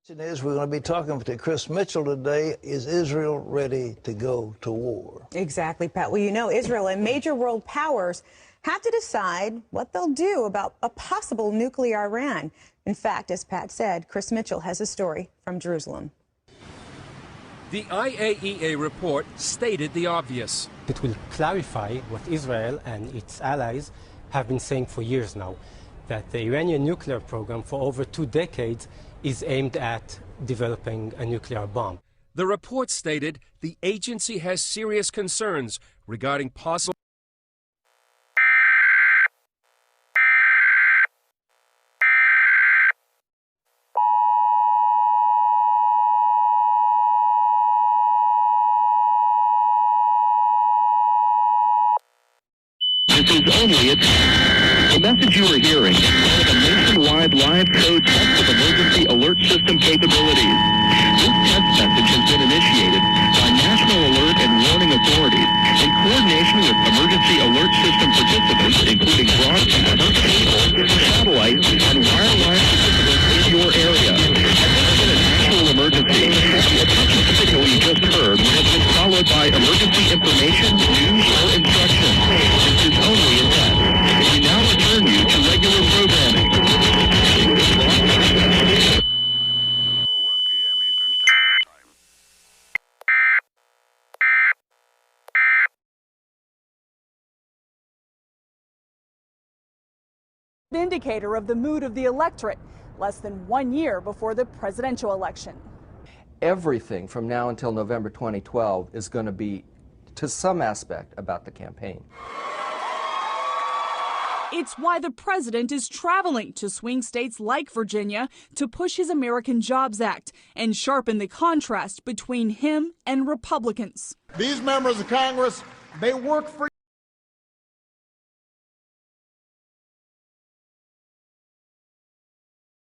We're going to be talking to Chris Mitchell today. Is Israel ready to go to war? Exactly, Pat. Well, you know, Israel and major world powers have to decide what they'll do about a possible nuclear Iran. In fact, as Pat said, Chris Mitchell has a story from Jerusalem. The IAEA report stated the obvious. It will clarify what Israel and its allies have been saying for years now, that the Iranian nuclear program for over 2 decades is aimed at developing a nuclear bomb. The report stated the agency has serious concerns regarding possible This is only a The message you are hearing is part of a nationwide live code test of emergency alert system capabilities. This test message has been initiated by National Alert and Warning Authorities in coordination with emergency alert system participants, including broadcasters, cable, satellite, and wireline participants in your area. Has this been an actual emergency? The touching signal you just heard has been followed by emergency information, news, or instruction. This is only a test. We now return you to regular programming. 1 p.m. Eastern Standard Time. Indicator of the mood of the electorate, less than 1 year before the presidential election. Everything from now until November 2012 is going to be, to some aspect, about the campaign. It's why the president is traveling to swing states like Virginia to push his American Jobs Act and sharpen the contrast between him and Republicans. These members of Congress, they work for